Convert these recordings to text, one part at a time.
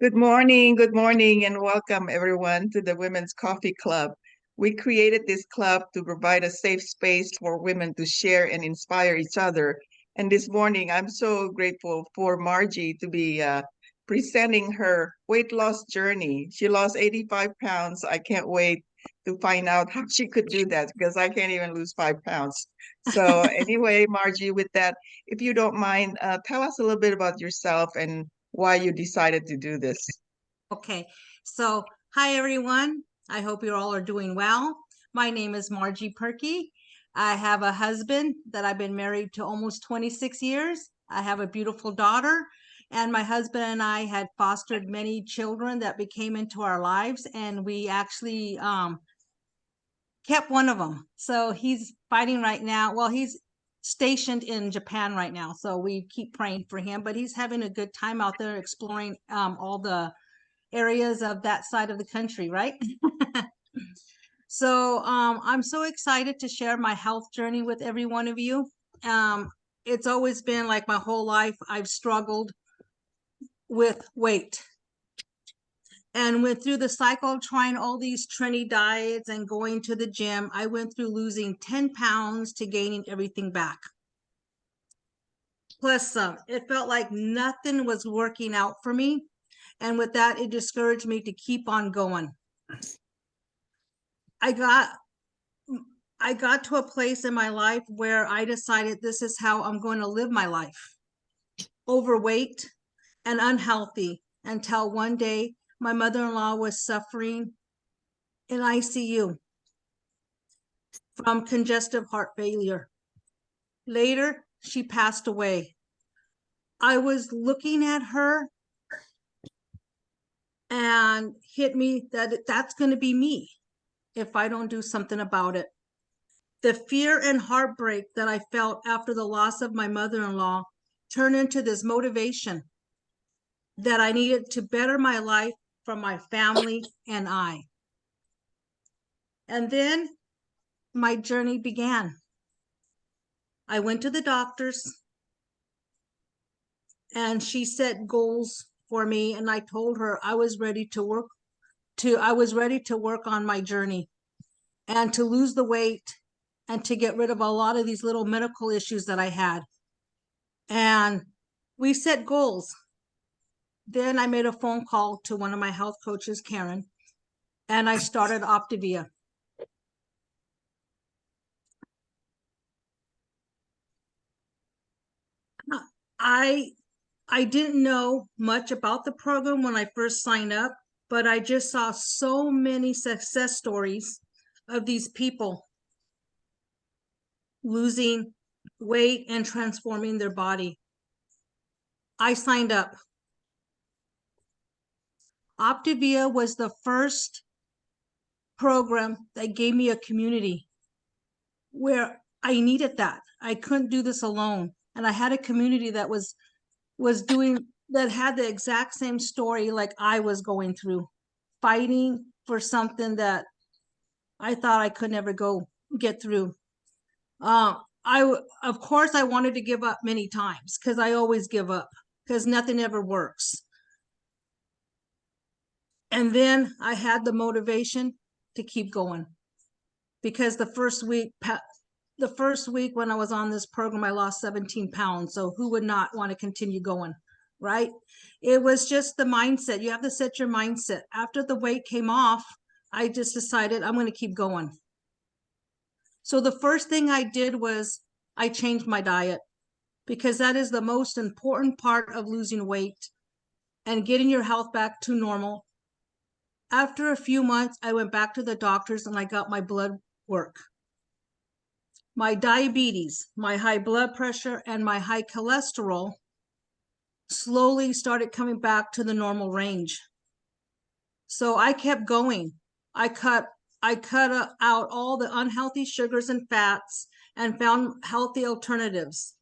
Good morning, and welcome everyone to the Women's Coffee Club. We created this club to provide a safe space for women to share and inspire each other. And this morning, I'm so grateful for Margie to be presenting her weight loss journey. She lost 85 pounds. I can't wait to find out how she could do that because I can't even lose 5 pounds. So, anyway, Margie, with that, if you don't mind, tell us a little bit about yourself and why you decided to do this. Okay, so hi everyone. I hope you all are doing well. My name is Margie Purkey. I have a husband that I've been married to almost 26 years. I have a beautiful daughter, and my husband and I had fostered many children that became into our lives, and we actually kept one of them. So he's fighting right now. Well, he's stationed in Japan right now, so we keep praying for him, but he's having a good time out there exploring all the areas of that side of the country, right? So I'm so excited to share my health journey with every one of you. Um, it's always been like my whole life, I've struggled with weight and went through the cycle of trying all these trendy diets and going to the gym. I went through losing 10 pounds to gaining everything back. Plus some. It felt like nothing was working out for me. And with that, it discouraged me to keep on going. I got I got to a place in my life where I decided this is how I'm going to live my life. Overweight and unhealthy until one day my mother-in-law was suffering in ICU from congestive heart failure. Later, she passed away. I was looking at her and hit me that that's going to be me if I don't do something about it. The fear and heartbreak that I felt after the loss of my mother-in-law turned into this motivation that I needed to better my life for my family and I. And then my journey began. I went to the doctors and she set goals for me, and I told her I was ready to work on my journey and to lose the weight and to get rid of a lot of these little medical issues that I had. And we set goals. Then I made a phone call to one of my health coaches, Karen, and I started Optavia. I I didn't know much about the program when I first signed up, but I just saw so many success stories of these people losing weight and transforming their body. I signed up. Optavia was the first program that gave me a community where I needed that. I couldn't do this alone. And I had a community that was doing that had the exact same story like I was going through, fighting for something that I thought I could never get through. Of course I wanted to give up many times because I always give up because nothing ever works. And then I had the motivation to keep going because the first week when I was on this program, I lost 17 pounds. So who would not want to continue going, right? It was just the mindset. You have to set your mindset. After the weight came off, I just decided I'm going to keep going. So the first thing I did was I changed my diet because that is the most important part of losing weight and getting your health back to normal. After a few months, I went back to the doctors and I got my blood work. My diabetes, my high blood pressure, and my high cholesterol slowly started coming back to the normal range. So I kept going. I cut out all the unhealthy sugars and fats and found healthy alternatives.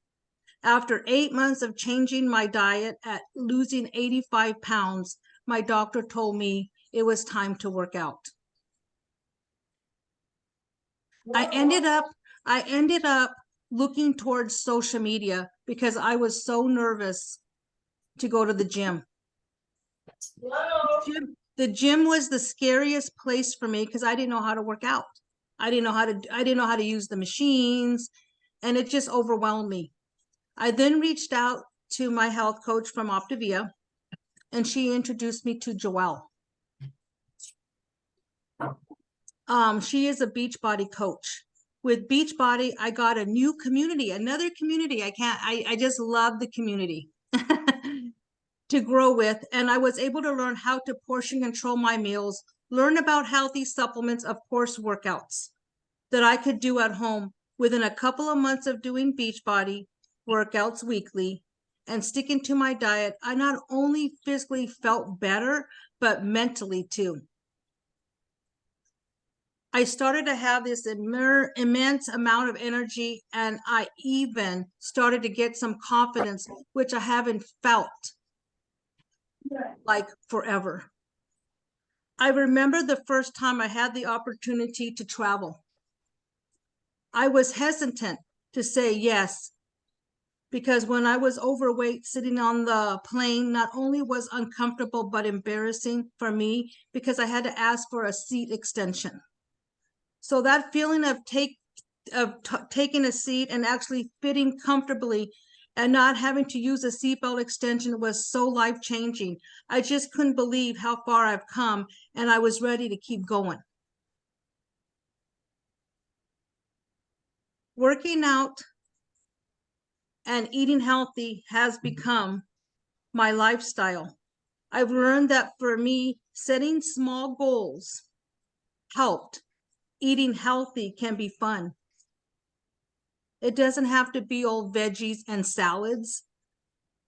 After 8 months of changing my diet at losing 85 pounds, my doctor told me it was time to work out. I ended up looking towards social media because I was so nervous to go to the gym. The gym was the scariest place for me because I didn't know how to work out. I didn't know how to use the machines, and it just overwhelmed me. I then reached out to my health coach from Optavia, and she introduced me to Joelle. She is a Beachbody coach. With Beachbody, I got a new community, another community. I just love the community to grow with. And I was able to learn how to portion control my meals, learn about healthy supplements, of course, workouts that I could do at home. Within a couple of months of doing Beachbody workouts weekly and sticking to my diet, I not only physically felt better, but mentally too. I started to have this immense amount of energy, and I even started to get some confidence, which I haven't felt like forever. I remember the first time I had the opportunity to travel. I was hesitant to say yes, because when I was overweight, sitting on the plane not only was uncomfortable, but embarrassing for me because I had to ask for a seat extension. So that feeling of taking a seat and actually fitting comfortably and not having to use a seatbelt extension was so life-changing. I just couldn't believe how far I've come, and I was ready to keep going. Working out and eating healthy has become my lifestyle. I've learned that for me, setting small goals helped. Eating healthy can be fun. It doesn't have to be all veggies and salads.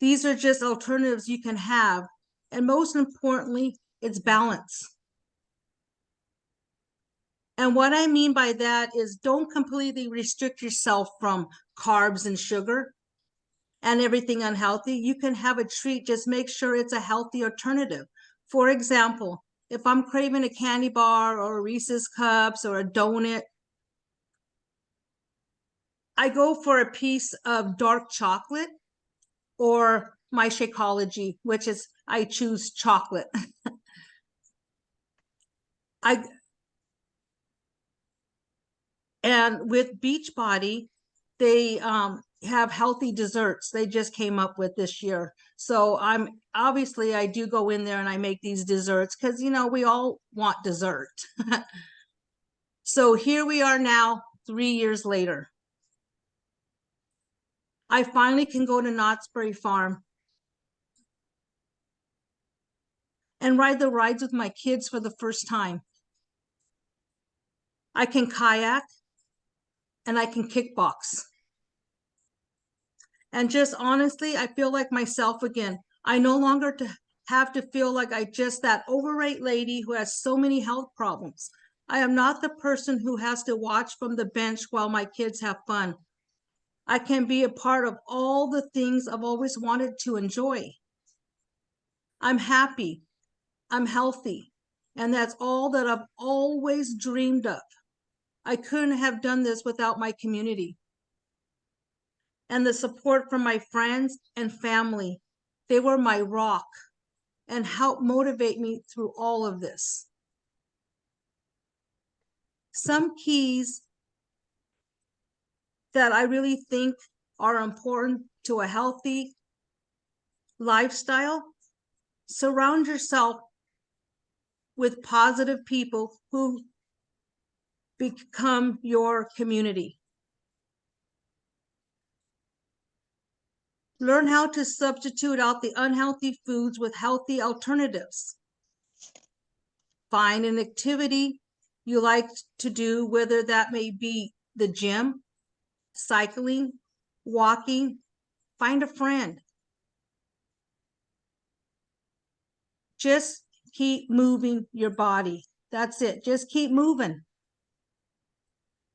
These are just alternatives you can have. And most importantly, it's balance. And what I mean by that is don't completely restrict yourself from carbs and sugar and everything unhealthy. You can have a treat, just make sure it's a healthy alternative. For example, if I'm craving a candy bar or Reese's Cups or a donut, I go for a piece of dark chocolate or my Shakeology, which is I choose chocolate. And with Beachbody, they have healthy desserts they just came up with this year. So I do go in there and I make these desserts because, you know, we all want dessert. So here we are now, 3 years later. I finally can go to Knott's Berry Farm and ride the rides with my kids for the first time. I can kayak and I can kickbox. And just honestly, I feel like myself again. I no longer have to feel like that overweight lady who has so many health problems. I am not the person who has to watch from the bench while my kids have fun. I can be a part of all the things I've always wanted to enjoy. I'm happy. I'm healthy. And that's all that I've always dreamed of. I couldn't have done this without my community and the support from my friends and family. They were my rock and helped motivate me through all of this. Some keys that I really think are important to a healthy lifestyle: surround yourself with positive people who become your community. Learn how to substitute out the unhealthy foods with healthy alternatives. Find an activity you like to do, whether that may be the gym, cycling, walking. Find a friend. Just keep moving your body. That's it. Just keep moving.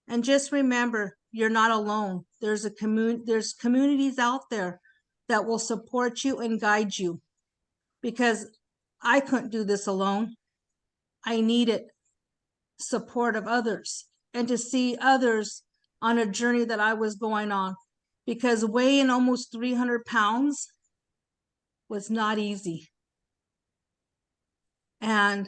And just remember, you're not alone. There's communities out there that will support you and guide you, because I couldn't do this alone. I needed support of others and to see others on a journey that I was going on, because weighing almost 300 pounds was not easy. And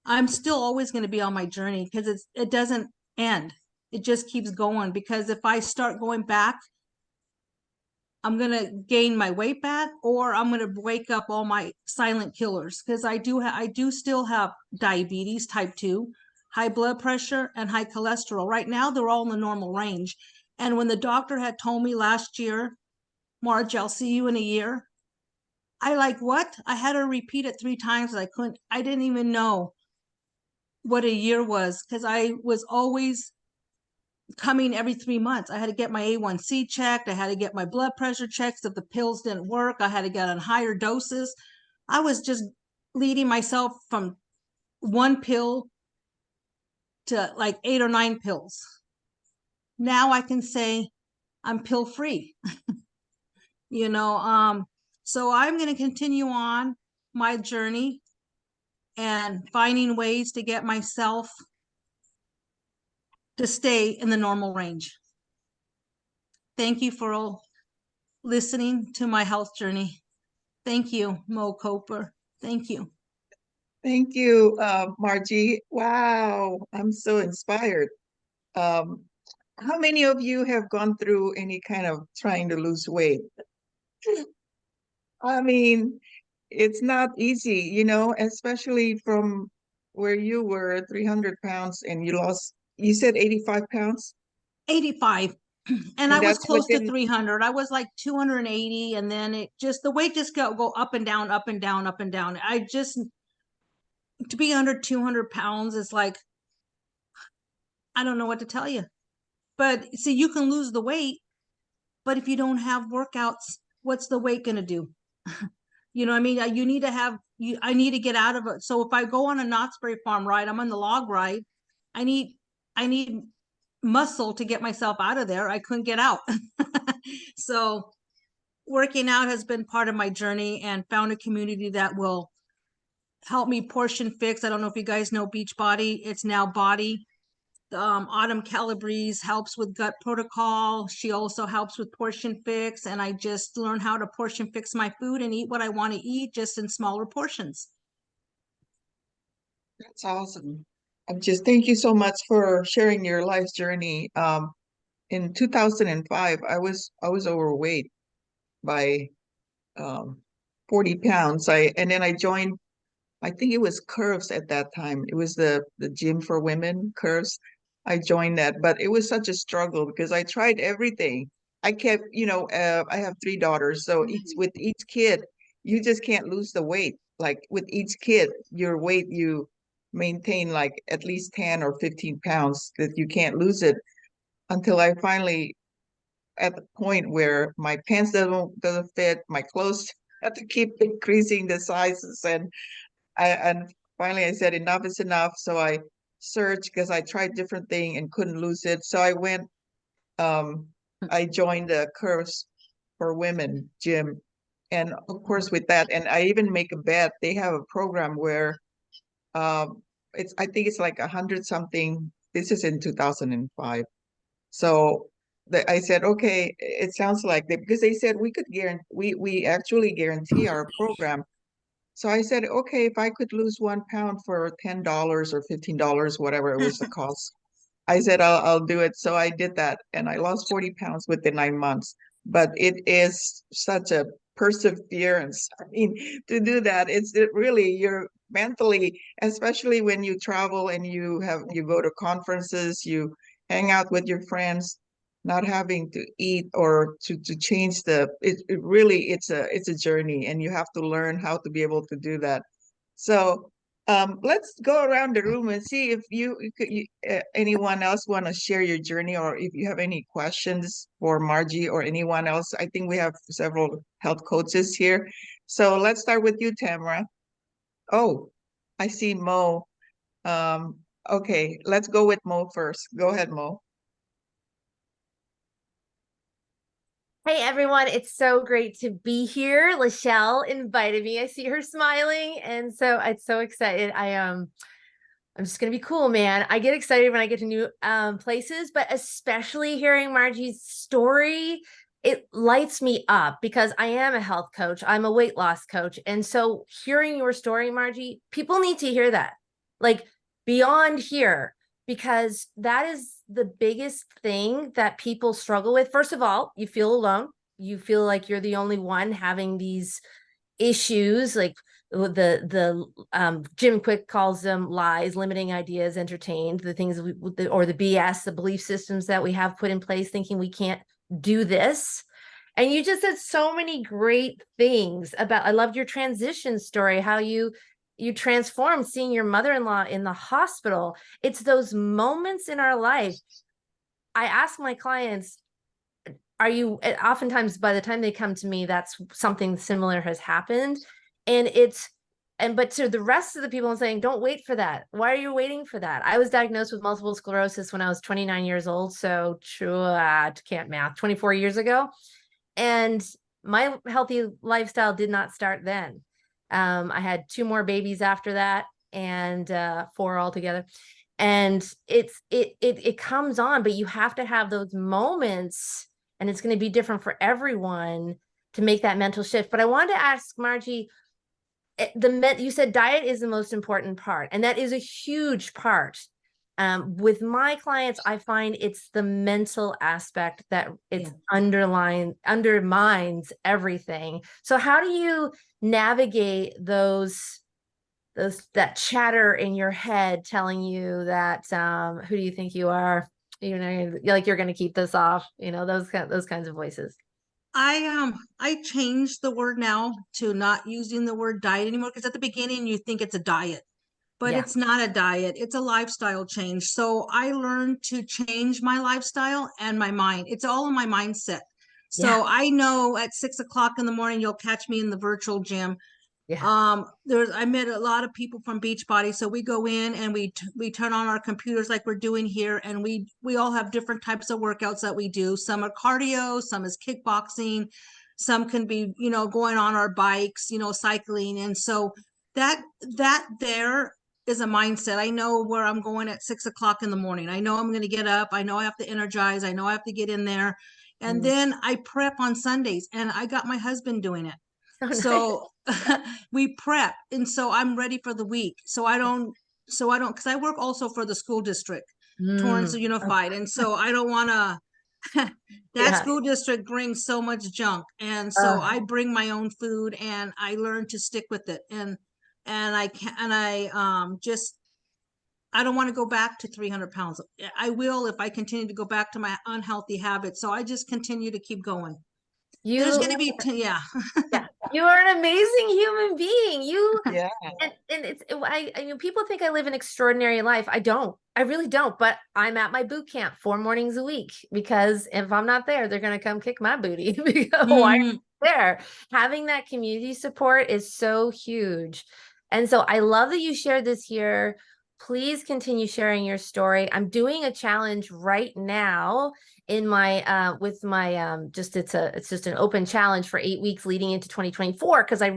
I'm still always going to be on my journey because it doesn't end. It just keeps going, because if I start going back, I'm going to gain my weight back, or I'm going to wake up all my silent killers, because I do still have diabetes type 2, high blood pressure, and high cholesterol. Right now, they're all in the normal range. And when the doctor had told me last year, Marge, I'll see you in a year, I like, what? I had to repeat it 3 times. I didn't even know what a year was, because I was always coming every 3 months. I had to get my A1C checked. I had to get my blood pressure checked. If the pills didn't work, I had to get on higher doses. I was just leading myself from 1 pill to like 8 or 9 pills. Now I can say I'm pill free, you know. So I'm going to continue on my journey and finding ways to get myself to stay in the normal range. Thank you for listening to my health journey. Thank you, Mo Coper. Thank you. Thank you, Margie. Wow, I'm so inspired. How many of you have gone through any kind of trying to lose weight? I mean, it's not easy, especially from where you were 300 pounds and you said 85 pounds? 85. And I And was that's close to within, 300. I was like 280. And then the weight just go up and down, up and down, up and down. To be under 200 pounds is like, I don't know what to tell you. But see, you can lose the weight, but if you don't have workouts, what's the weight going to do? You know what I mean? I need to get out of it. So if I go on a Knott's Berry Farm ride, I'm on the log ride. I need muscle to get myself out of there. I couldn't get out. So working out has been part of my journey, and found a community that will help me portion fix. I don't know if you guys know Beachbody. It's now Body. Autumn Calabrese helps with gut protocol. She also helps with portion fix. And I just learned how to portion fix my food and eat what I want to eat, just in smaller portions. that's awesome. Thank you so much for sharing your life's journey. In 2005, I was overweight by 40 pounds. And then I joined, I think it was Curves at that time. It was the gym for women, Curves. I joined that, but it was such a struggle because I tried everything. I kept, I have 3 daughters, so with each kid, you just can't lose the weight. Like with each kid, your weight you maintain like at least 10 or 15 pounds, that you can't lose it, until I finally at the point where my pants doesn't fit, my clothes have to keep increasing the sizes, and finally I said enough is enough. So I searched because I tried different thing and couldn't lose it. So um, I joined the Curves for Women gym, and of course with that, and I even make a bet. They have a program where I think it's like 100 something. This is in 2005. So I said, okay, it sounds like because they said we could guarantee, we actually guarantee our program. So I said, okay, if I could lose 1 pound for $10 or $15, whatever it was the cost, I said I'll do it. So I did that, and I lost 40 pounds within 9 months. But it is such a perseverance. I mean, to do that, really you're mentally, especially when you travel and you go to conferences, you hang out with your friends, not having to eat or to change it really it's a journey, and you have to learn how to be able to do that. So let's go around the room and see if anyone else want to share your journey, or if you have any questions for Margie or anyone else. I think we have several health coaches here. So let's start with you, Tamara. Oh, I see Mo. Okay, let's go with Mo first. Go ahead, Mo. Hey everyone, it's so great to be here. Lachelle invited me. I see her smiling, and so I'm so excited. I'm just gonna be cool, man. I get excited when I get to new places, but especially hearing Margie's story it lights me up because I am a health coach. I'm a weight loss coach. And so hearing your story, Margie, people need to hear that, like beyond here, because that is the biggest thing that people struggle with. First of all, you feel alone. You feel like you're the only one having these issues, like Jim Quick calls them lies, limiting ideas, entertained, the things or the BS, the belief systems that we have put in place, thinking we can't do this. And you just said so many great things about, I loved your transition story, how you transformed seeing your mother-in-law in the hospital. It's those moments in our life. I ask my clients, are you, oftentimes by the time they come to me, that's something similar has happened. And but to the rest of the people, I'm saying, don't wait for that. Why are you waiting for that? I was diagnosed with multiple sclerosis when I was 29 years old. So can't math, 24 years ago. And my healthy lifestyle did not start then. I had 2 more babies after that, and 4 altogether. And it comes on, but you have to have those moments, and it's going to be different for everyone to make that mental shift. But I wanted to ask Margie, you said diet is the most important part, and that is a huge part. With my clients, I find it's the mental aspect that undermines everything. So how do you navigate that chatter in your head telling you that who do you think you are? You know, like you're going to keep this off. You know, those kinds of voices. I changed the word now to not using the word diet anymore, because at the beginning you think it's a diet, but it's not a diet. It's a lifestyle change. So I learned to change my lifestyle and my mind. It's all in my mindset. So I know at 6 o'clock in the morning, you'll catch me in the virtual gym. I met a lot of people from Beachbody. So we go in and we turn on our computers like we're doing here. And we all have different types of workouts that we do. Some are cardio, some is kickboxing, some can be, going on our bikes, cycling. And so that there is a mindset. I know where I'm going at 6 o'clock in the morning. I know I'm going to get up. I know I have to energize. I know I have to get in there. And then I prep on Sundays, and I got my husband doing it. Oh, nice. So we prep. And so I'm ready for the week. So I don't, because I work also for the school district, Torrance Unified. And so I don't want to, that school district brings so much junk. And so I bring my own food, and I learn to stick with it. And I don't want to go back to 300 pounds. I will if I continue to go back to my unhealthy habits. So I just continue to keep going. There's going to be, you are an amazing human being. And people think I live an extraordinary life. I don't. I really don't. But I'm at my boot camp 4 mornings a week, because if I'm not there, they're going to come kick my booty. Why are you there? Having that community support is so huge. And so I love that you shared this here. Please continue sharing your story. I'm doing a challenge right now in my it's just an open challenge for 8 weeks leading into 2024, because I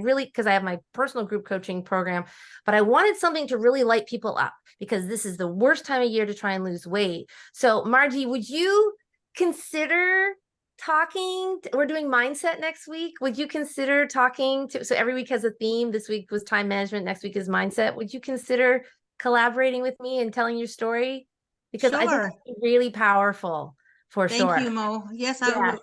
have my personal group coaching program, but I wanted something to really light people up, because this is the worst time of year to try and lose weight. So Margie, would you consider talking? We're doing mindset next week. Would you consider talking so every week has a theme? This week was time management, next week is mindset. Would you consider collaborating with me and telling your story? Because I think it's really powerful. Thank you, Mo. Yes, I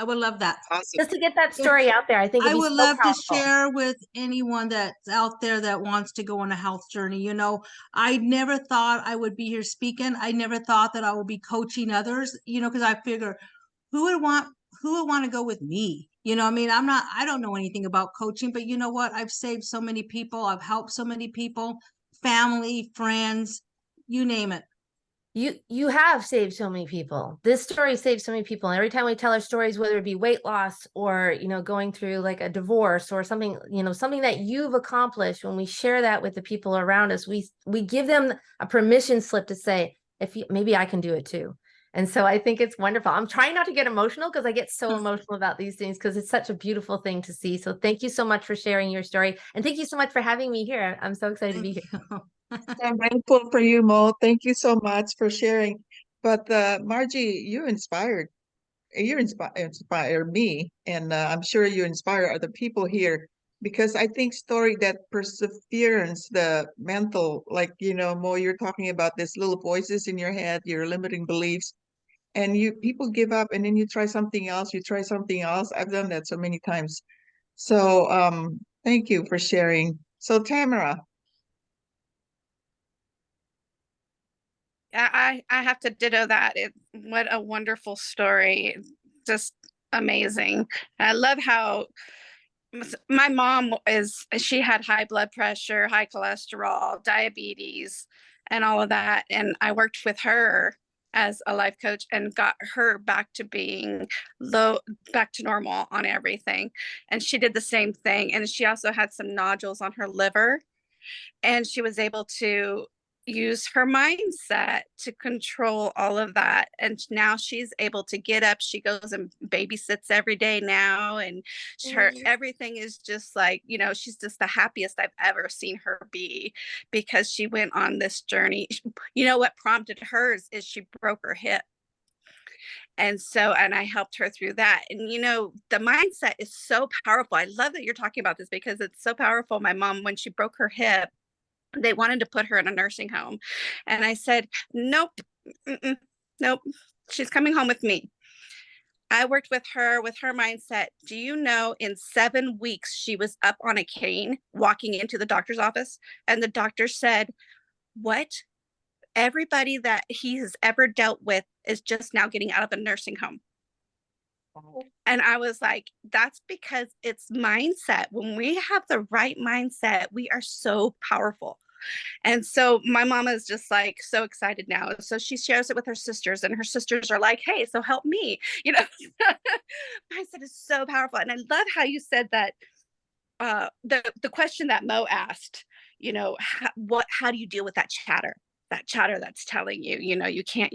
would love that. Awesome. Just to get that story out there. I think I would love to share with anyone that's out there that wants to go on a health journey. I never thought I would be here speaking. I never thought that I would be coaching others, because I figure who would want to go with me? I don't know anything about coaching, but you know what? I've saved so many people. I've helped so many people, family, friends, you name it. You have saved so many people. This story saved so many people. And every time we tell our stories, whether it be weight loss or, going through like a divorce or something, something that you've accomplished, when we share that with the people around us, we give them a permission slip to say, maybe I can do it too. And so I think it's wonderful. I'm trying not to get emotional, because I get so emotional about these things, because it's such a beautiful thing to see. So thank you so much for sharing your story. And thank you so much for having me here. I'm so excited to be here. I'm grateful for you, Mo. Thank you so much for sharing. But Margie, you inspired. inspire me, and I'm sure you inspire other people here, because I think story that perseverance, the mental, like, Mo, you're talking about these little voices in your head, your limiting beliefs, and people give up, and then you try something else, you try something else. I've done that so many times. So thank you for sharing. So Tamara. I have to ditto that. What a wonderful story. Just amazing. I love how my mom she had high blood pressure, high cholesterol, diabetes, and all of that. And I worked with her as a life coach and got her back to being back to normal on everything. And she did the same thing. And she also had some nodules on her liver, and she was able to use her mindset to control all of that. And now she's able to get up. She goes and babysits every day now, and her everything is just like, she's just the happiest I've ever seen her be, because she went on this journey. What prompted hers is she broke her hip. And I helped her through that. And, the mindset is so powerful. I love that you're talking about this, because it's so powerful. My mom, when she broke her hip, they wanted to put her in a nursing home. And I said, nope, nope, she's coming home with me. I worked with her mindset. Do you know, in 7 weeks, she was up on a cane walking into the doctor's office. And the doctor said, what? Everybody that he has ever dealt with is just now getting out of a nursing home. And I was like, that's because it's mindset. When we have the right mindset, we are so powerful. And so my mama is just like so excited now. So she shares it with her sisters, and her sisters are like, hey, so help me. Mindset is so powerful. And I love how you said that the question that Mo asked, how do you deal with that chatter that's telling you, you can't.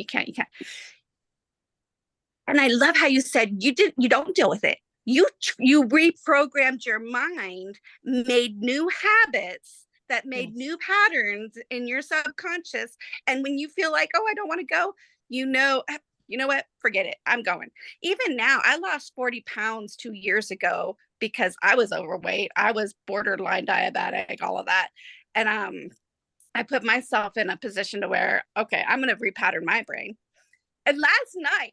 And I love how you said you don't deal with it. You reprogrammed your mind, made new habits that made new patterns in your subconscious. And when you feel like, oh, I don't want to go, you know what? Forget it. I'm going. Even now, I lost 40 pounds 2 years ago because I was overweight. I was borderline diabetic, all of that. And I put myself in a position to where, okay, I'm going to repattern my brain. And last night,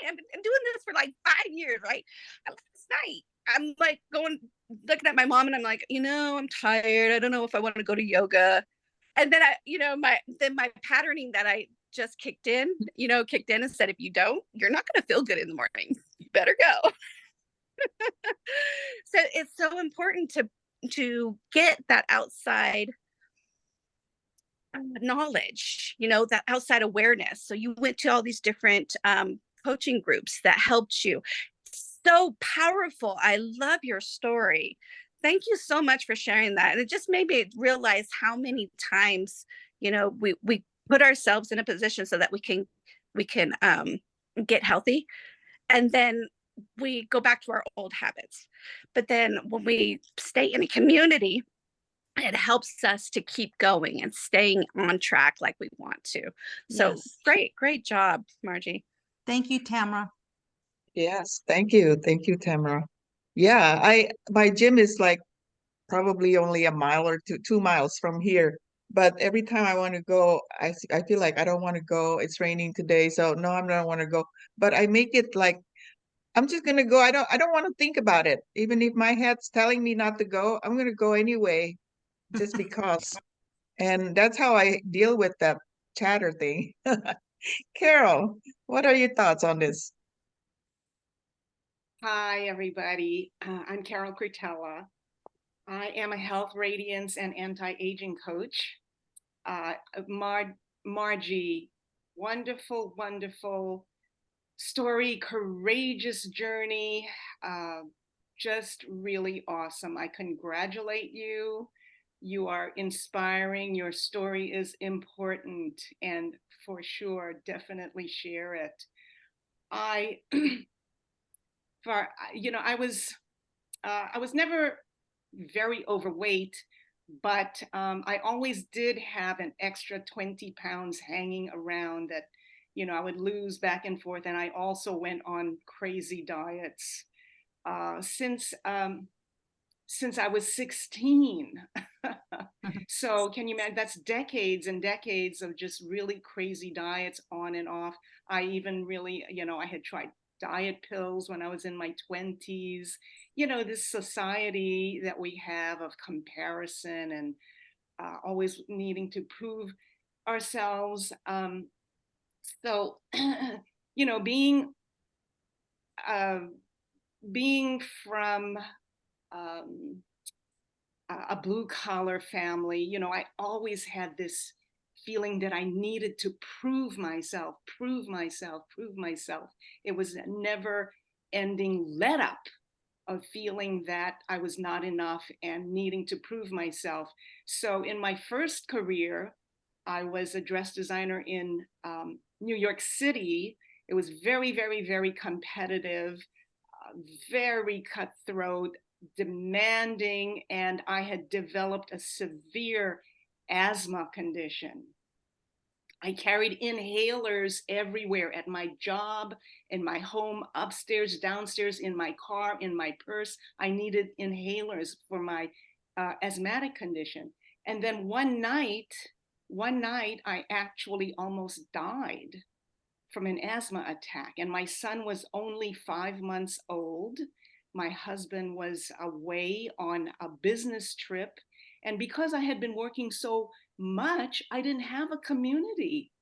I've been doing this for like 5 years, right? And last night, I'm like looking at my mom, and I'm like, I'm tired. I don't know if I want to go to yoga. And then my patterning that I just kicked in and said, if you don't, you're not going to feel good in the morning. You better go. So it's so important to get that outside knowledge, that outside awareness. So you went to all these different coaching groups that helped you. So powerful. I love your story. Thank you so much for sharing that. And it just made me realize how many times, we put ourselves in a position so that we can get healthy. And then we go back to our old habits. But then when we stay in a community, it helps us to keep going and staying on track like we want to. So Yes. great job, Margie. Thank you, Tamara. Yes, thank you. Thank you, Tamara. Yeah, my gym is like probably only a mile or 2 miles from here. But every time I want to go, I feel like I don't want to go. It's raining today, so no, I don't want to go. But I make it like I'm just gonna go. I don't want to think about it. Even if my head's telling me not to go, I'm gonna go anyway, just because. And that's how I deal with that chatter thing. Carol, what are your thoughts on this? Hi, everybody. I'm Carol Crutella. I am a health, radiance, and anti-aging coach. Margie, wonderful, wonderful story, courageous journey, just really awesome. I congratulate you. You are inspiring. Your story is important, and for sure, definitely share it. I was never very overweight, but I always did have an extra 20 pounds hanging around that, you know, I would lose back and forth. And I also went on crazy diets since I was 16. So can you imagine? That's decades and decades of just really crazy diets on and off. I even really, you know, I had tried diet pills when I was in my 20s. You know, this society that we have of comparison and always needing to prove ourselves. So, you know, being from a blue collar family, you know, I always had this feeling that I needed to prove myself, prove myself, prove myself. It was a never ending let up of feeling that I was not enough and needing to prove myself. So in my first career, I was a dress designer in New York City. It was very, very, very competitive, very cutthroat, demanding, and I had developed a severe asthma condition. I carried inhalers everywhere at my job, in my home, upstairs, downstairs, in my car, in my purse. I needed inhalers for my asthmatic condition. And then one night, I actually almost died from an asthma attack. And my son was only 5 months old. My husband was away on a business trip. And because I had been working so much, I didn't have a community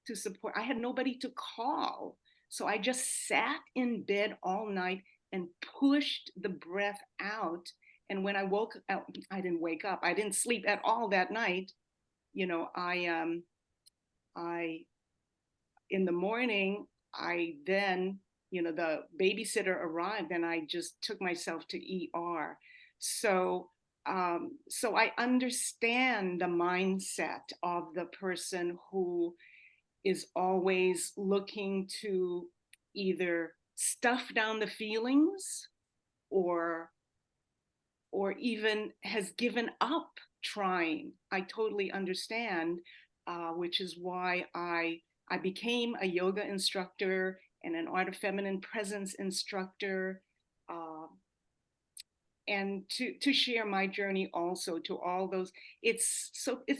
to support. I had nobody to call. So I just sat in bed all night and pushed the breath out. And when I woke up, I didn't wake up. I didn't sleep at all that night. You know, in the morning, I then, you know, the babysitter arrived and I just took myself to ER. So I understand the mindset of the person who is always looking to either stuff down the feelings or even has given up trying. I totally understand, which is why I became a yoga instructor and an art of feminine presence instructor, and to share my journey also to all those. It's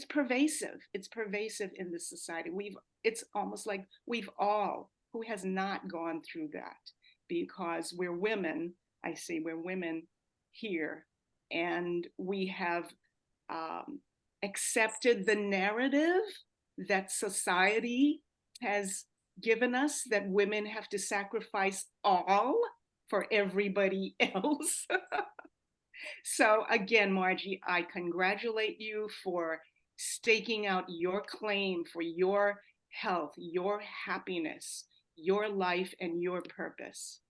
pervasive. It's pervasive in this society. It's almost like we've all, who has not gone through that, because we're women. I say we're women here, and we have accepted the narrative that society has given us, that women have to sacrifice all for everybody else. So again, Margie, I congratulate you for staking out your claim for your health, your happiness, your life, and your purpose.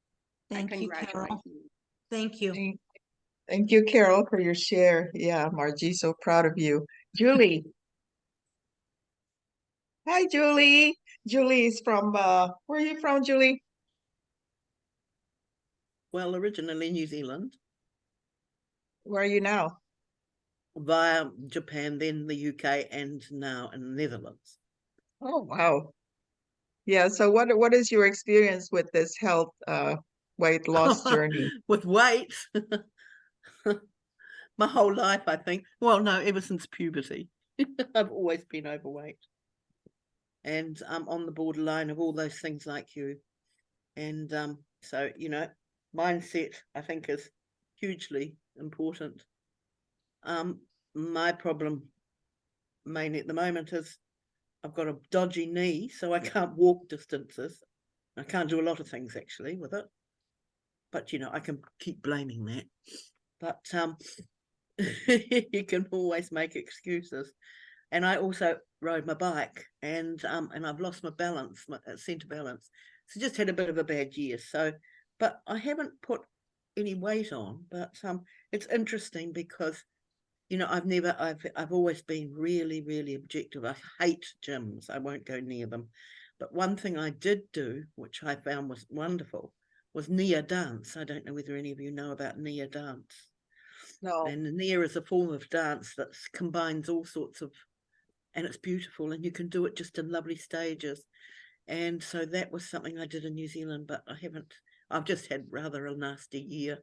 Thank you, Carol. Thank you. Thank you, Carol, for your share. Yeah, Margie, so proud of you. Julie. Hi, Julie. Julie is from, where are you from, Julie? Well, originally New Zealand. Where are you now? Via Japan, then the UK, and now in the Netherlands. Oh, wow. Yeah, so what is your experience with this health weight loss journey? With weight? My whole life, I think. Well, no, ever since puberty. I've always been overweight. And I'm on the borderline of all those things like you. And so, you know, mindset, I think, is hugely important. My problem mainly at the moment is I've got a dodgy knee, so I can't walk distances. I can't do a lot of things actually with it, but you know, I can keep blaming that. But you can always make excuses. And I also rode my bike, and I've lost my balance, my center balance. So just had a bit of a bad year. So, but I haven't put any weight on. But it's interesting because, you know, I've always been really, really objective. I hate gyms. I won't go near them. But one thing I did do, which I found was wonderful, was Nia dance. I don't know whether any of you know about Nia dance. No. And Nia is a form of dance that combines all sorts of, and it's beautiful, and you can do it just in lovely stages. And so that was something I did in New Zealand, but I've just had rather a nasty year,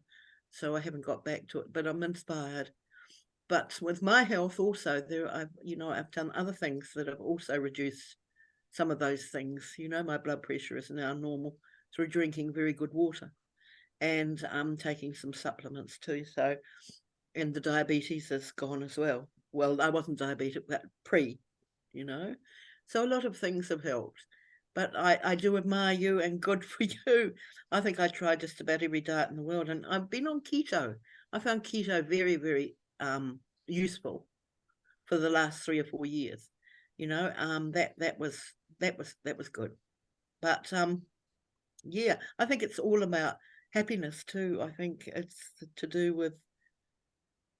so I haven't got back to it, but I'm inspired. But with my health also, I've done other things that have also reduced some of those things. My blood pressure is now normal through drinking very good water, and I'm taking some supplements too. So, and the diabetes is gone as well. Well, I wasn't diabetic, but so a lot of things have helped. But I do admire you, and good for you. I think I tried just about every diet in the world, and I've been on keto. I found keto very, very useful for the last 3 or 4 years. That was good. But yeah, I think it's all about happiness too. I think it's to do with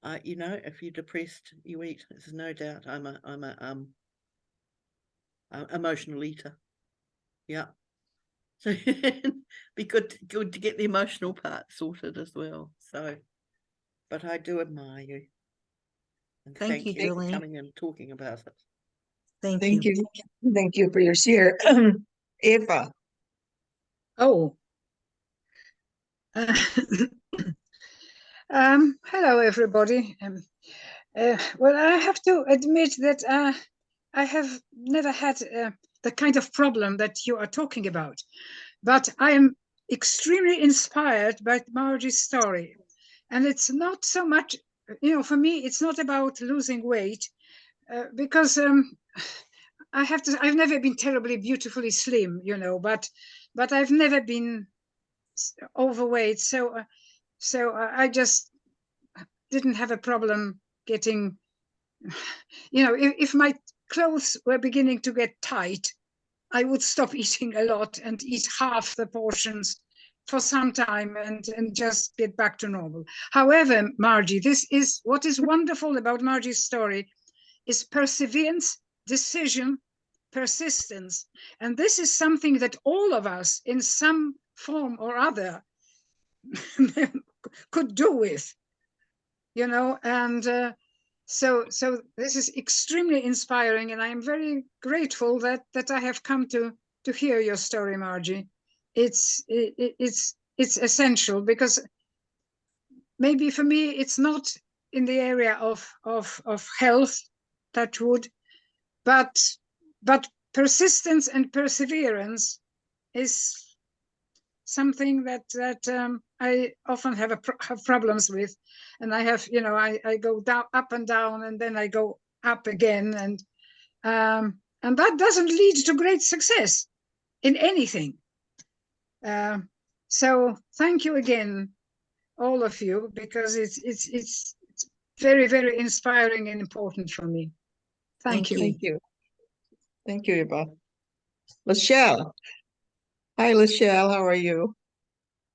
if you're depressed, you eat. There's no doubt. I'm a emotional eater. Yeah. So be good to get the emotional part sorted as well. So, but I do admire you. And Thank you, for Julie. coming and talking about it. Thank Thank you. you. Thank you for your share. Eva. Oh. Hello, everybody. Well, I have to admit that I have never had the kind of problem that you are talking about, but I am extremely inspired by Margie's story. And it's not so much, for me, it's not about losing weight because I've never been terribly beautifully slim, but I've never been overweight. So I just didn't have a problem getting, if my clothes were beginning to get tight, I would stop eating a lot and eat half the portions for some time and just get back to normal. However, Margie, what is wonderful about Margie's story is perseverance, decision, persistence. And this is something that all of us in some form or other could do with, and so this is extremely inspiring, and I am very grateful that I have come to hear your story, Margie. It's essential, because maybe for me it's not in the area of health, touch wood, but persistence and perseverance is something that I often have problems with, and I have, I go down, up and down, and then I go up again, and that doesn't lead to great success in anything. So thank you again, all of you, because it's very, very inspiring and important for me. Thank you. Thank you. Thank you, Eva. Lachelle. Hi, Lachelle. How are you?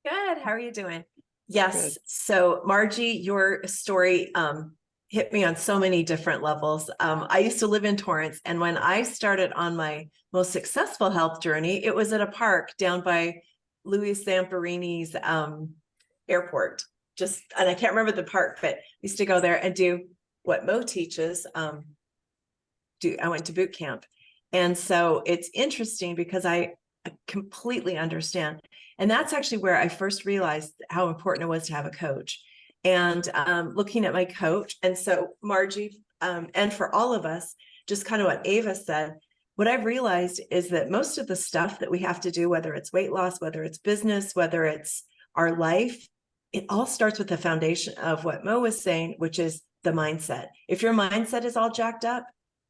Good. How are you doing? Yes. Good. So Margie, your story hit me on so many different levels. I used to live in Torrance, and when I started on my most successful health journey, it was at a park down by Louis Zamperini's airport. And I can't remember the park, but I used to go there and do what Mo teaches. I went to boot camp. And so it's interesting because I completely understand. And that's actually where I first realized how important it was to have a coach. And looking at my coach, and so Margie, and for all of us, just kind of what Ava said, what I've realized is that most of the stuff that we have to do, whether it's weight loss, whether it's business, whether it's our life, it all starts with the foundation of what Mo was saying, which is the mindset. If your mindset is all jacked up,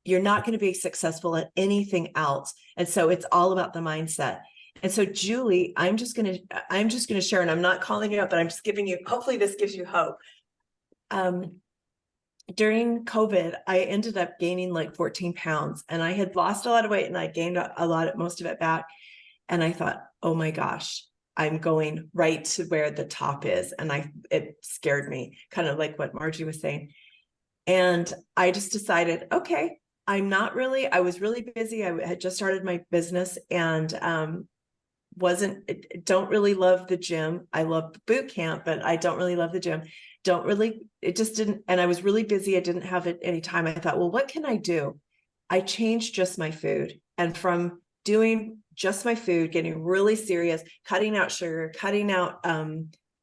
you're not going to be successful at anything else. And so it's all about the mindset. And so, Julie, I'm just going to share, and I'm not calling you up, but I'm just giving you, hopefully this gives you hope. During COVID, I ended up gaining like 14 pounds, and I had lost a lot of weight, and I gained most of it back. And I thought, oh my gosh, I'm going right to where the top is. And it scared me, kind of like what Margie was saying. And I just decided, okay, I was really busy. I had just started my business, and don't really love the gym. I love boot camp, but I don't really love the gym. It just didn't. And I was really busy. I didn't have any time. I thought, well, what can I do? I changed just my food. And from doing just my food, getting really serious, cutting out sugar, cutting out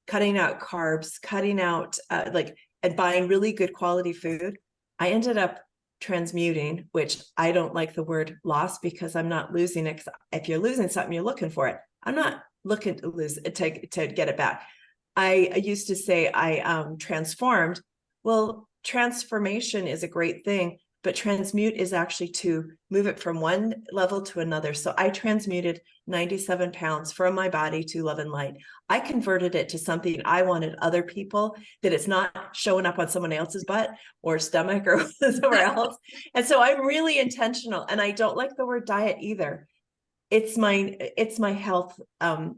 carbs, cutting out and buying really good quality food, I ended up transmuting, which I don't like the word loss because I'm not losing it. If you're losing something, you're looking for it. I'm not looking to lose it to get it back. I used to say I transformed. Well, transformation is a great thing, but transmute is actually to move it from one level to another. So I transmuted 97 pounds from my body to love and light. I converted it to something I wanted other people, that it's not showing up on someone else's butt or stomach or somewhere else. And so I'm really intentional, and I don't like the word diet either. It's my health.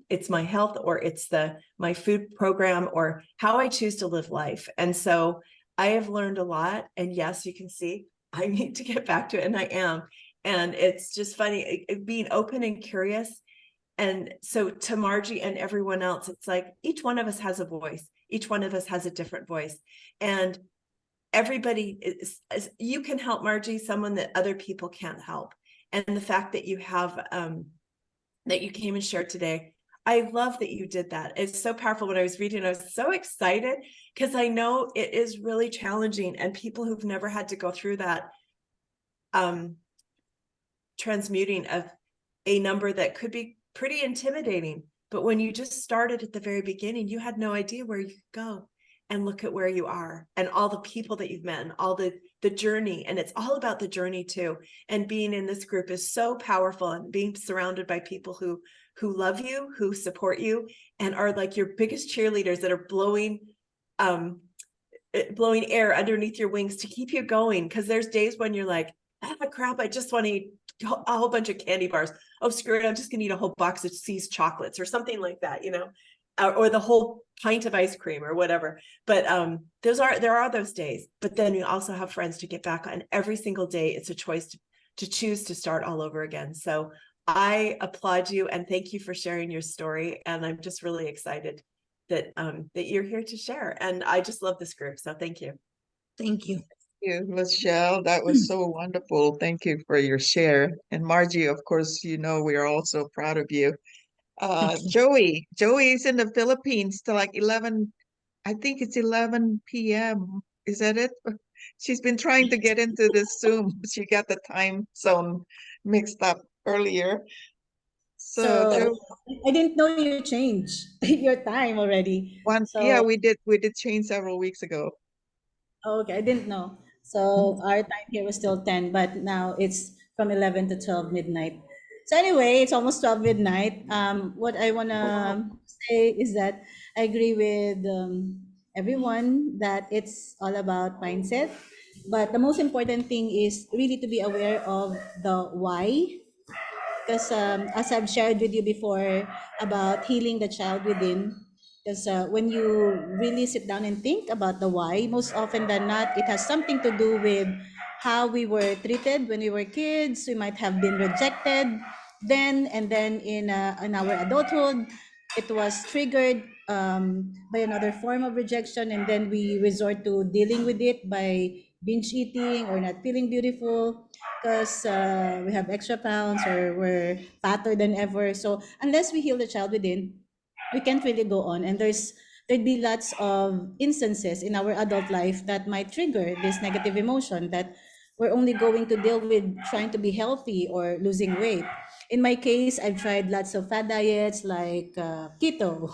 It's my health, or it's my food program, or how I choose to live life. And so I have learned a lot, and yes, you can see I need to get back to it, and I am. And it's just funny being open and curious. And so to Margie and everyone else, it's like each one of us has a voice. Each one of us has a different voice. And everybody you can help Margie, someone that other people can't help. And the fact that you have, that you came and shared today, I love that you did that. It's so powerful. When I was reading, I was so excited because I know it is really challenging, and people who've never had to go through that transmuting of a number that could be pretty intimidating. But when you just started at the very beginning, you had no idea where you could go. And look at where you are, and all the people that you've met, and all the journey. And it's all about the journey too. And being in this group is so powerful, and being surrounded by people who love you, who support you, and are like your biggest cheerleaders that are blowing air underneath your wings to keep you going. Because there's days when you're like, crap, I just want to eat a whole bunch of candy bars. Oh, screw it, I'm just gonna eat a whole box of C's chocolates or something like that, or the whole pint of ice cream or whatever. But there are those days. But then you also have friends to get back on. Every single day, it's a choice to choose to start all over again. So I applaud you, and thank you for sharing your story. And I'm just really excited that you're here to share. And I just love this group. So thank you. Thank you. Thank you, Michelle. That was so wonderful. Thank you for your share. And Margie, of course, we are all so proud of you. Joey is in the Philippines till like 11, I think it's 11 p.m. Is that it? She's been trying to get into this Zoom. She got the time zone mixed up earlier. So So Joe, I didn't know you changed your time already. yeah, So we did change several weeks ago. okay, I didn't know. So our time here was still 10, but now it's from 11 to 12 midnight. So anyway, it's almost 12 midnight. What I want to say is that I agree with everyone that it's all about mindset. But the most important thing is really to be aware of the why. Because as I've shared with you before about healing the child within, because when you really sit down and think about the why, most often than not, it has something to do with how we were treated when we were kids. We might have been rejected then, and then in our adulthood, it was triggered by another form of rejection, and then we resort to dealing with it by binge eating or not feeling beautiful because we have extra pounds or we're fatter than ever. So unless we heal the child within, we can't really go on. And there'd be lots of instances in our adult life that might trigger this negative emotion that we're only going to deal with trying to be healthy or losing weight. In my case, I've tried lots of fad diets like keto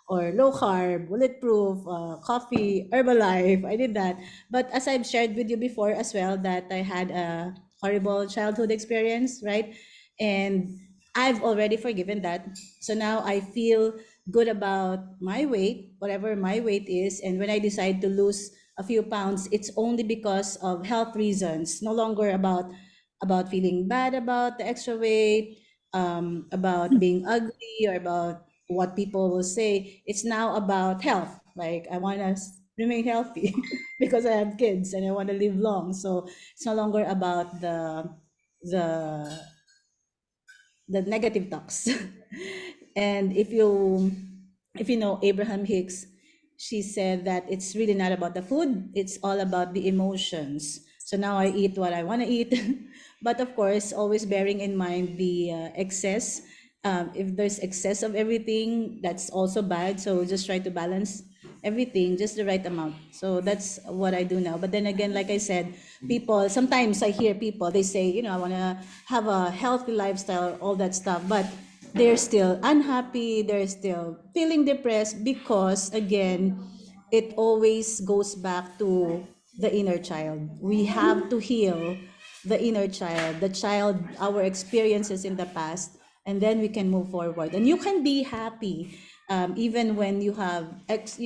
or low carb, bulletproof, coffee, Herbalife. I did that. But as I've shared with you before as well, that I had a horrible childhood experience, right? And I've already forgiven that. So now I feel good about my weight, whatever my weight is. And when I decide to lose a few pounds, it's only because of health reasons, no longer about feeling bad about the extra weight, about being ugly, or about what people will say. It's now about health. Like I want to remain healthy because I have kids and I want to live long. So it's no longer about the the negative talks. And if you know Abraham Hicks, she said that it's really not about the food, it's all about the emotions. So now I eat what I want to eat. But of course, always bearing in mind the excess. If there's excess of everything, that's also bad. So just try to balance everything, just the right amount. So that's what I do now. But then again, like I said, people, sometimes I hear people, they say, I want to have a healthy lifestyle, all that stuff. But they're still unhappy, they're still feeling depressed because, again, it always goes back to the inner child. We have to heal the inner child, our experiences in the past, and then we can move forward. And you can be happy even when you have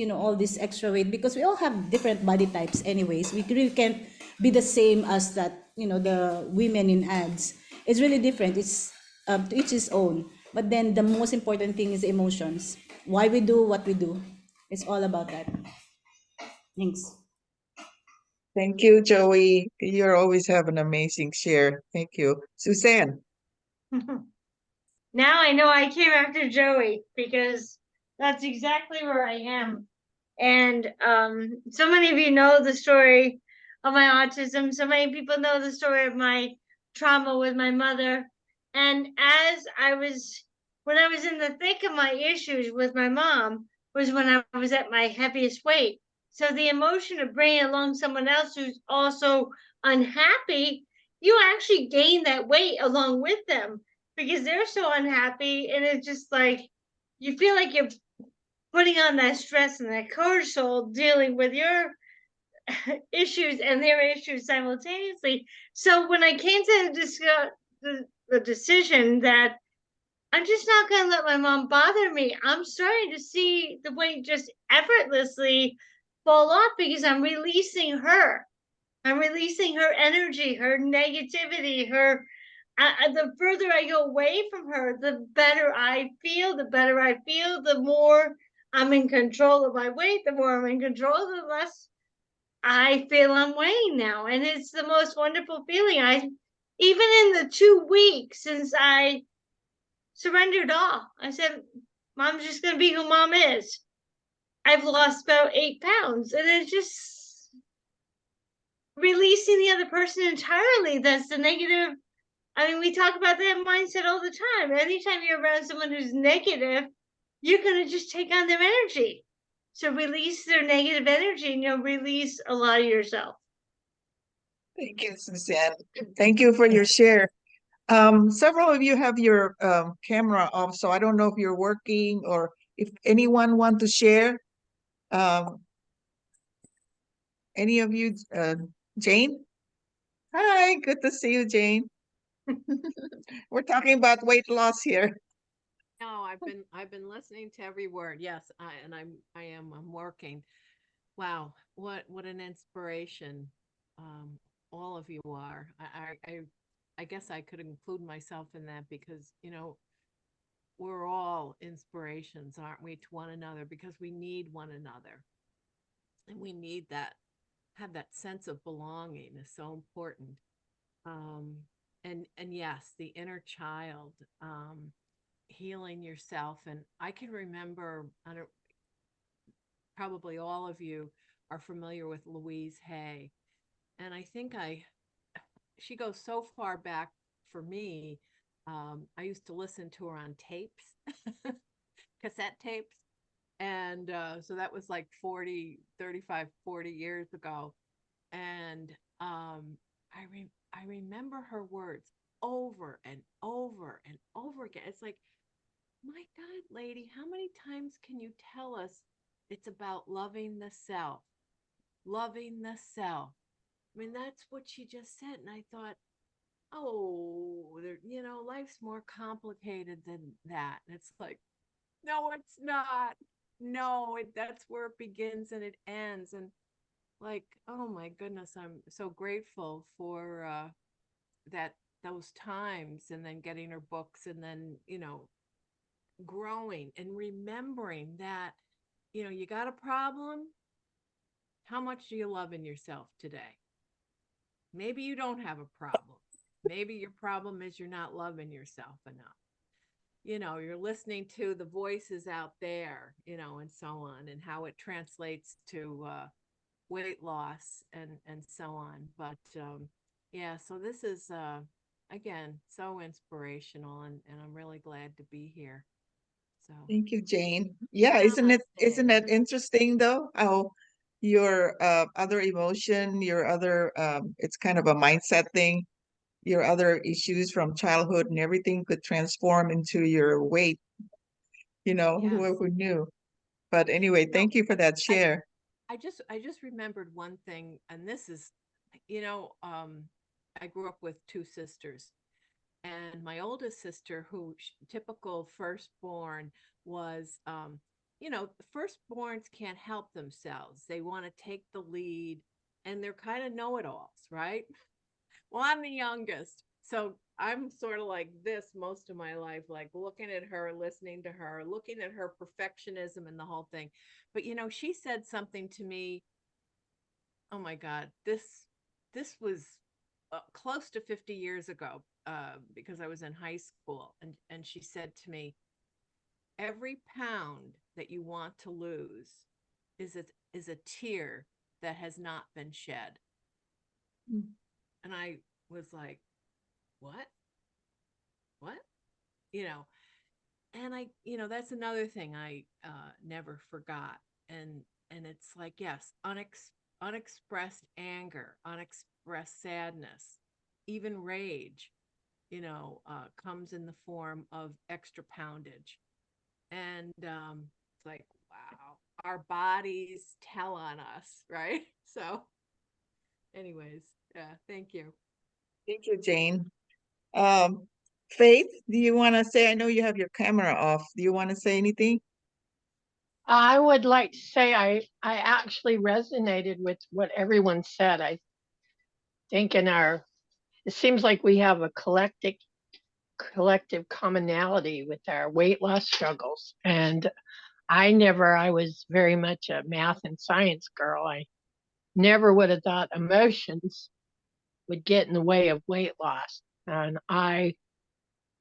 all this extra weight, because we all have different body types. Anyways, we really can't be the same as that. The women in ads. It's really different. It's to each his own. But then the most important thing is the emotions. Why we do what we do. It's all about that. Thanks. Thank you, Joey. You always have an amazing share. Thank you. Suzanne. Now I know I came after Joey because that's exactly where I am. And so many of you know the story of my autism. So many people know the story of my trauma with my mother. And when I was in the thick of my issues with my mom, was when I was at my heaviest weight. So the emotion of bringing along someone else who's also unhappy, you actually gain that weight along with them because they're so unhappy. And it's just like, you feel like you're putting on that stress and that cortisol dealing with your issues and their issues simultaneously. So when I came to the decision that I'm just not going to let my mom bother me, I'm starting to see the weight just effortlessly fall off because I'm releasing her. I'm releasing her energy, her negativity, the further I go away from her, the better I feel. The better I feel, the more I'm in control of my weight. The more I'm in control, the less I feel I'm weighing now. And it's the most wonderful feeling. Even in the 2 weeks since I surrendered all, I said, Mom's just going to be who Mom is. I've lost about 8 pounds. And it's just releasing the other person entirely. That's the negative. I mean, we talk about that mindset all the time. Anytime you're around someone who's negative, you're going to just take on their energy. So release their negative energy and you'll release a lot of yourself. Thank you, Suzanne. Thank you for your share. Several of you have your camera off, so I don't know if you're working or if anyone want to share. Any of you, Jane? Hi, good to see you, Jane. We're talking about weight loss here. No, I've been listening to every word. Yes, I'm working. Wow, what an inspiration. All of you are. I guess I could include myself in that because, we're all inspirations, aren't we, to one another, because we need one another. And we need have that sense of belonging is so important. And yes, the inner child, healing yourself. And I can remember, probably all of you are familiar with Louise Hay. And I think she goes so far back for me. I used to listen to her on tapes, cassette tapes. And so that was like 35, 40 years ago. And I remember her words over and over and over again. It's like, my God, lady, how many times can you tell us it's about loving the self? Loving the self. I mean, that's what she just said. And I thought, oh, life's more complicated than that. And it's like, no, it's not. No, that's where it begins and it ends. And like, oh my goodness, I'm so grateful for those times, and then getting her books, and then, growing and remembering that, you got a problem. How much do you love in yourself today? Maybe you don't have a problem. Maybe your problem is you're not loving yourself enough. You're listening to the voices out there, and so on, and how it translates to weight loss and so on. But yeah, so this is again so inspirational, and I'm really glad to be here. So Thank you, Jane. Yeah, isn't Namaste. that interesting though? How your other emotion, your other it's kind of a mindset thing, your other issues from childhood and everything could transform into your weight, Yes. who knew? But anyway, No, thank you for that I share. I just remembered one thing, and this is, I grew up with two sisters, and my oldest sister, who typical firstborn, was, firstborns can't help themselves. They want to take the lead, and they're kind of know-it-alls, right? Well, I'm the youngest. So I'm sort of like this most of my life, like looking at her, listening to her, looking at her perfectionism and the whole thing. But she said something to me. Oh my God, this was close to 50 years ago, because I was in high school, and she said to me, "Every pound that you want to lose is a tear that has not been shed." Mm. And I was like, "What? What?" You know, and that's another thing I never forgot. And it's like, yes, unexpressed anger, unexpressed sadness, even rage, comes in the form of extra poundage. And it's like, wow, our bodies tell on us, right? So anyways, yeah, thank you. Thank you, Jane. Um, Faith, do you want to say, I know you have your camera off. Do you want to say anything? I would like to say I actually resonated with what everyone said. I think it seems like we have a collective commonality with our weight loss struggles. And I was very much a math and science girl. I never would have thought emotions would get in the way of weight loss. And I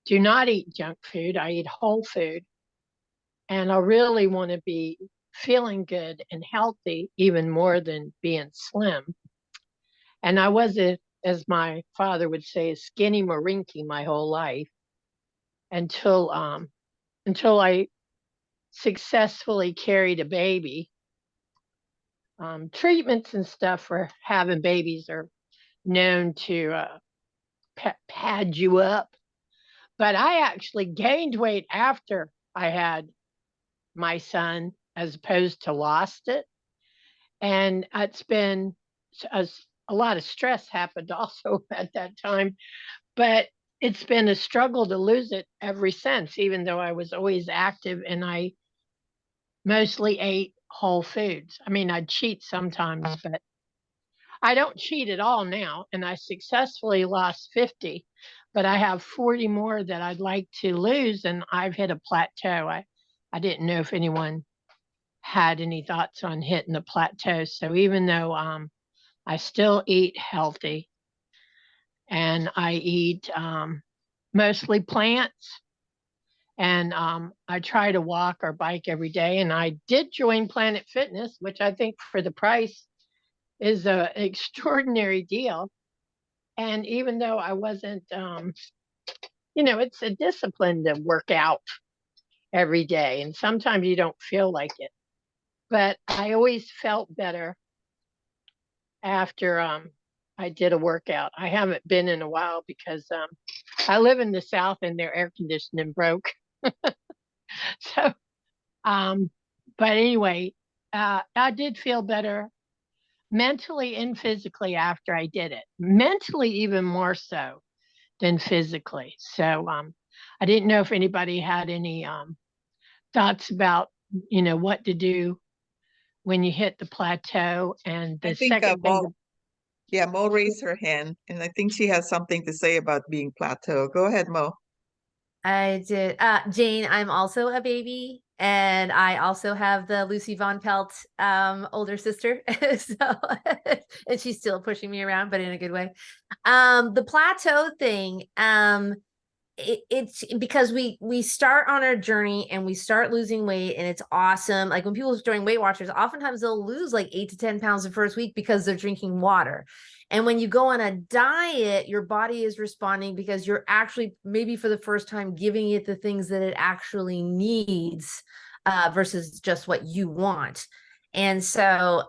do not eat junk food. I eat whole food. And I really want to be feeling good and healthy even more than being slim. And I was, as my father would say, a skinny Marinky my whole life until I successfully carried a baby. Treatments and stuff for having babies are known to pad you up, but I actually gained weight after I had my son as opposed to lost it. And it's been a lot of stress happened also at that time, but it's been a struggle to lose it ever since, even though I was always active and I mostly ate whole foods. I mean, I'd cheat sometimes, but I don't cheat at all now. And I successfully lost 50, but I have 40 more that I'd like to lose. And I've hit a plateau. I didn't know if anyone had any thoughts on hitting the plateau. So even though I still eat healthy and I eat mostly plants, and I try to walk or bike every day. And I did join Planet Fitness, which I think for the price is an extraordinary deal. And even though I wasn't, it's a discipline to work out every day. And sometimes you don't feel like it. But I always felt better after I did a workout. I haven't been in a while because I live in the South and their air conditioning broke. So, but anyway, I did feel better mentally and physically after I did it. Mentally, even more so than physically. So, I didn't know if anybody had any thoughts about, what to do when you hit the plateau. And I the think second thing, Mo raised her hand, and I think she has something to say about being plateau. Go ahead, Mo. I did. Jane, I'm also a baby, and I also have the Lucy Von Pelt older sister. So and she's still pushing me around, but in a good way. The plateau thing, it's because we start on our journey and we start losing weight, and it's awesome. Like when people join Weight Watchers, oftentimes they'll lose like 8 to 10 pounds the first week because they're drinking water. And when you go on a diet, your body is responding because you're actually maybe for the first time giving it the things that it actually needs versus just what you want. And so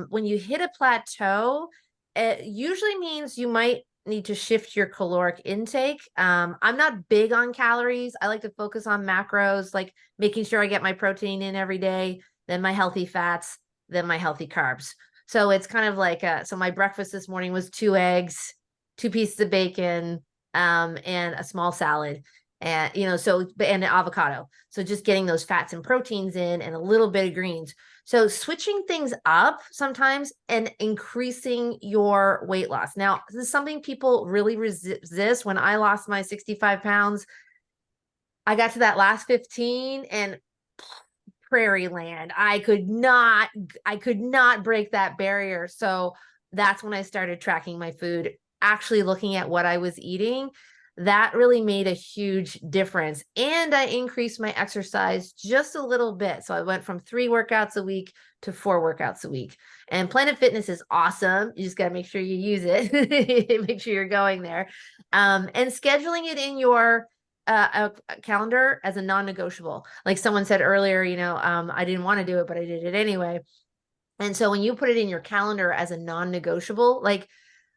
when you hit a plateau, it usually means you might need to shift your caloric intake. I'm not big on calories. I like to focus on macros, like making sure I get my protein in every day, then my healthy fats, then my healthy carbs. So it's kind of like, so my breakfast this morning was 2 eggs, 2 pieces of bacon, and a small salad. And, you know, so, and an avocado. So just getting those fats and proteins in and a little bit of greens. So switching things up sometimes and increasing your weight loss. Now, this is something people really resist. When I lost my 65 pounds, I got to that last 15 and prairie land. I could not break that barrier. So that's when I started tracking my food, actually looking at what I was eating. That really made a huge difference. And I increased my exercise just a little bit. So I went from 3 workouts a week to 4 workouts a week. And Planet Fitness is awesome. You just got to make sure you use it, make sure you're going there. And scheduling it in your a calendar as a non-negotiable. Like someone said earlier, you know, I didn't want to do it, but I did it anyway. And so when you put it in your calendar as a non-negotiable, like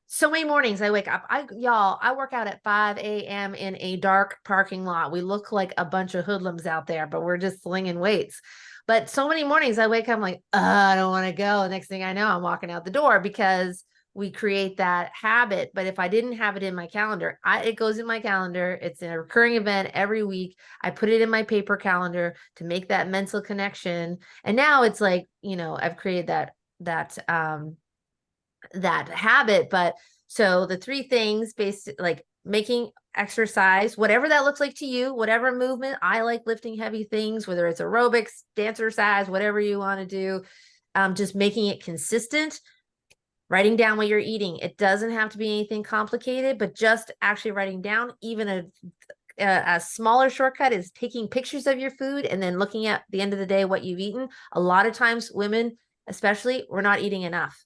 so many mornings I wake up, I work out at 5 a.m. in a dark parking lot. We look like a bunch of hoodlums out there, but we're just slinging weights. But so many mornings I wake up, I'm like, I don't want to go. The next thing I know, I'm walking out the door because we create that habit. But if I didn't have it in my calendar, it goes in my calendar. It's a recurring event every week. I put it in my paper calendar to make that mental connection. And now it's like, you know, I've created that habit. But so the 3 things, basically, like making exercise, whatever that looks like to you, whatever movement. I like lifting heavy things, whether it's aerobics, dancercise, whatever you want to do. Just making it consistent. Writing down what you're eating. It doesn't have to be anything complicated, but just actually writing down. Even a smaller shortcut is taking pictures of your food and then looking at the end of the day what you've eaten. A lot of times, women especially, we're not eating enough.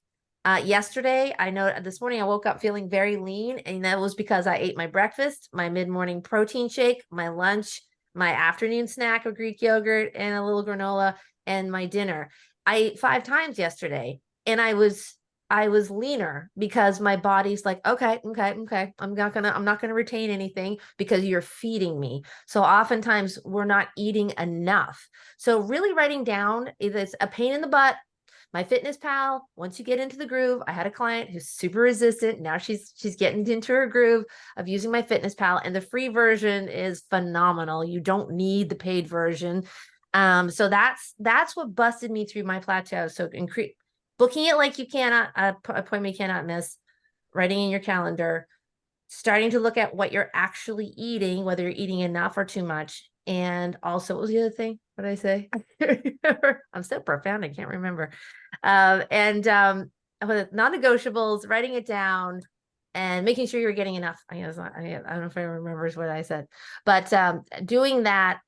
Yesterday, I know this morning I woke up feeling very lean, and that was because I ate my breakfast, my mid-morning protein shake, my lunch, my afternoon snack of Greek yogurt and a little granola, and my dinner. I ate 5 times yesterday, and I was leaner because my body's like, okay. I'm not gonna retain anything because you're feeding me. So oftentimes we're not eating enough. So really writing down, it's a pain in the butt. My Fitness Pal, once you get into the groove, I had a client who's super resistant. Now she's getting into her groove of using my Fitness Pal, and the free version is phenomenal. You don't need the paid version. So that's what busted me through my plateau. So booking it like you cannot, appointment you cannot miss, writing in your calendar, starting to look at what you're actually eating, whether you're eating enough or too much. And also, what was the other thing? What did I say? I'm so profound, I can't remember. With non-negotiables, writing it down and making sure you're getting enough. I don't know if I remember what I said, but doing that,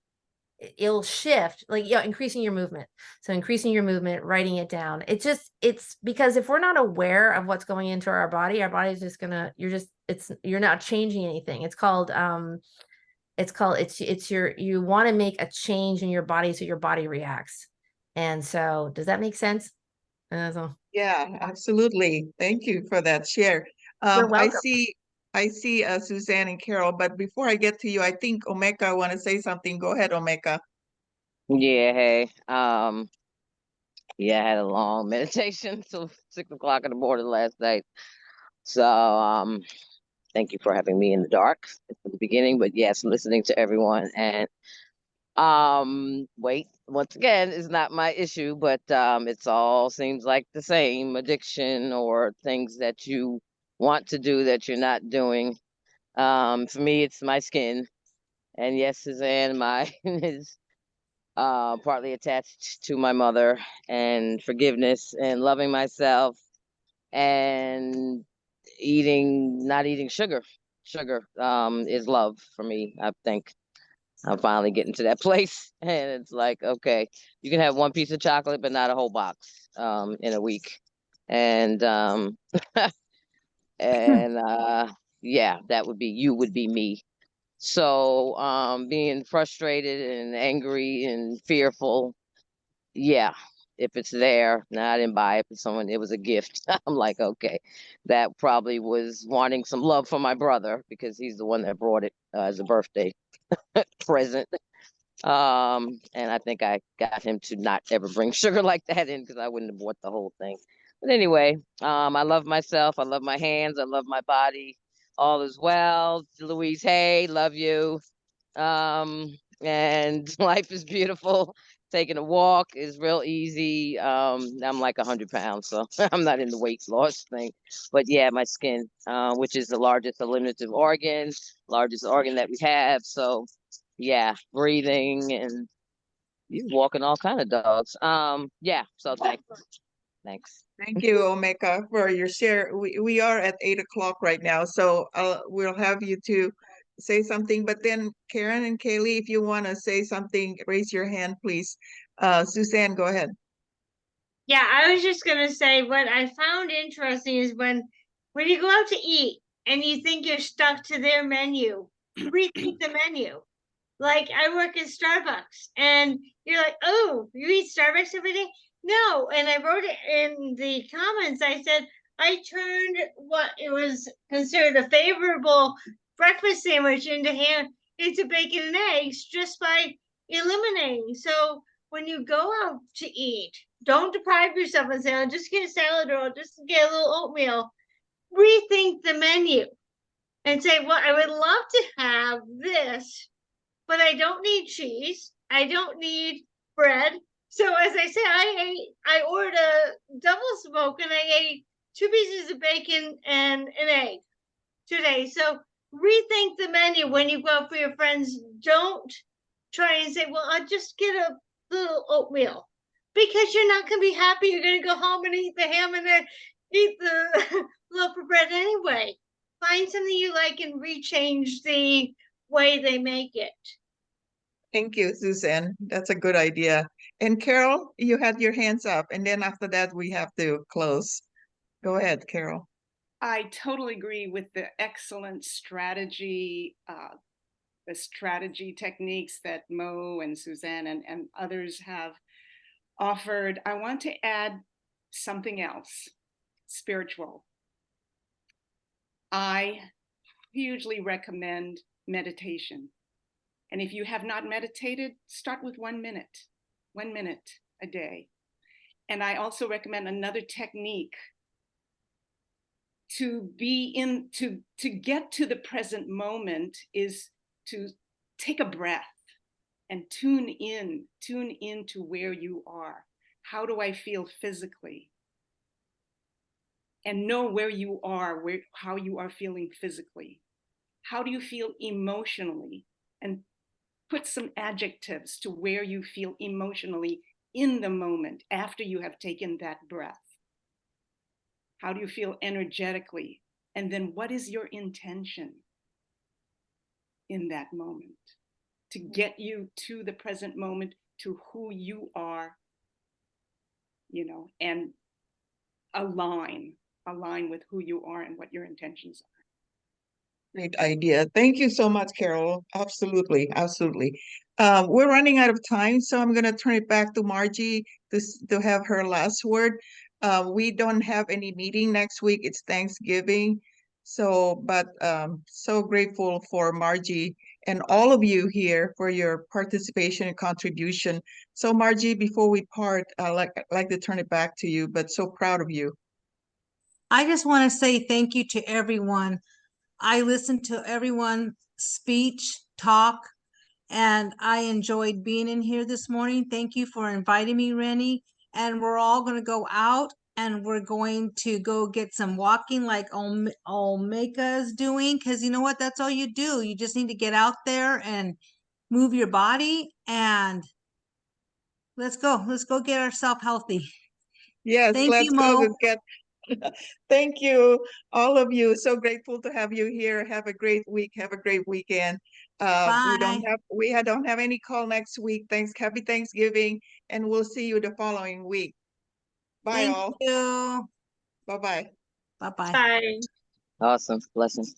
it'll shift, like, you know, increasing your movement. So increasing your movement, writing it down. It's because if we're not aware of what's going into our body's just gonna, you're not changing anything. You want to make a change in your body so your body reacts. And so does that make sense? Yeah, absolutely. Thank you for that share. You're welcome. I see Suzanne and Carol, but before I get to you, I think Omeka want to say something. Go ahead, Omeka. Yeah, hey. Yeah, I had a long meditation till 6 o'clock in the morning last night. So thank you for having me in the dark at the beginning. But yes, listening to everyone, and weight once again is not my issue, but it's all seems like the same addiction or things that you want to do that you're not doing. For me, it's my skin. And yes, Suzanne, mine is partly attached to my mother, and forgiveness and loving myself and not eating sugar. sugar is love for me. I think I'm finally getting to that place, and it's like, okay, you can have one piece of chocolate, but not a whole box in a week. And and yeah, that would be you would be me. So being frustrated and angry and fearful, yeah, if it's there, now I didn't buy it for someone, it was a gift. I'm like, okay, that probably was wanting some love from my brother because he's the one that brought it as a birthday present. And I think I got him to not ever bring sugar like that in because I wouldn't have bought the whole thing. But anyway, I love myself. I love my hands. I love my body. All is well. Louise, hey, love you. And life is beautiful. Taking a walk is real easy. I'm like 100 pounds, so I'm not in the weight loss thing. But yeah, my skin, which is the largest eliminative organ, largest organ that we have. So yeah, breathing and you walking all kind of dogs. Yeah, so thanks. Thanks. Thank you, Omeka, for your share. We are at 8 o'clock right now, so we'll have you to say something. But then Karen and Kaylee, if you want to say something, raise your hand, please. Suzanne, go ahead. Yeah, I was just gonna say what I found interesting is when you go out to eat and you think you're stuck to their menu, rethink the menu. Like I work at Starbucks and you're like, oh, you eat Starbucks every day? No. And I wrote it in the comments. I said, I turned what it was considered a favorable breakfast sandwich into bacon and eggs just by eliminating. So when you go out to eat, don't deprive yourself and say, I'll just get a salad or I'll just get a little oatmeal. Rethink the menu and say, well, I would love to have this, but I don't need cheese. I don't need bread. So as I said, I ordered a double smoke and I ate 2 pieces of bacon and an egg today. So rethink the menu when you go out for your friends. Don't try and say, well, I'll just get a little oatmeal, because you're not going to be happy. You're going to go home and eat the ham and then eat the loaf of bread anyway. Find something you like and rechange the way they make it. Thank you, Suzanne. That's a good idea. And Carol, you had your hands up, and then after that, we have to close. Go ahead, Carol. I totally agree with the excellent strategy, the strategy techniques that Mo and Suzanne and others have offered. I want to add something else, spiritual. I hugely recommend meditation. And if you have not meditated, start with 1 minute a day. And I also recommend another technique to get to the present moment is to take a breath and tune in to where you are. How do I feel physically? And know where you are, how you are feeling physically. How do you feel emotionally? And put some adjectives to where you feel emotionally in the moment after you have taken that breath. How do you feel energetically? And then what is your intention in that moment to get you to the present moment, to who you are, and align with who you are and what your intentions are. Great idea. Thank you so much, Carol. Absolutely, absolutely. We're running out of time, so I'm going to turn it back to Margie to have her last word. We don't have any meeting next week. It's Thanksgiving. So grateful for Margie and all of you here for your participation and contribution. So Margie, before we part, I'd like to turn it back to you, but so proud of you. I just want to say thank you to everyone. I listened to everyone's speech, talk, and I enjoyed being in here this morning. Thank you for inviting me, Rennie. And we're all going to go out and we're going to go get some walking like Omeka is doing, because you know what? That's all you do. You just need to get out there and move your body, and let's go. Let's go get ourselves healthy. Yes, Thank let's you, go Mo. get Thank you, all of you. So grateful to have you here. Have a great week. Have a great weekend. We don't Bye. don't have any call next week. Happy Thanksgiving, and we'll see you the following week. Bye Thank all. you. Bye-bye. Bye-bye. Bye. Awesome. Blessings.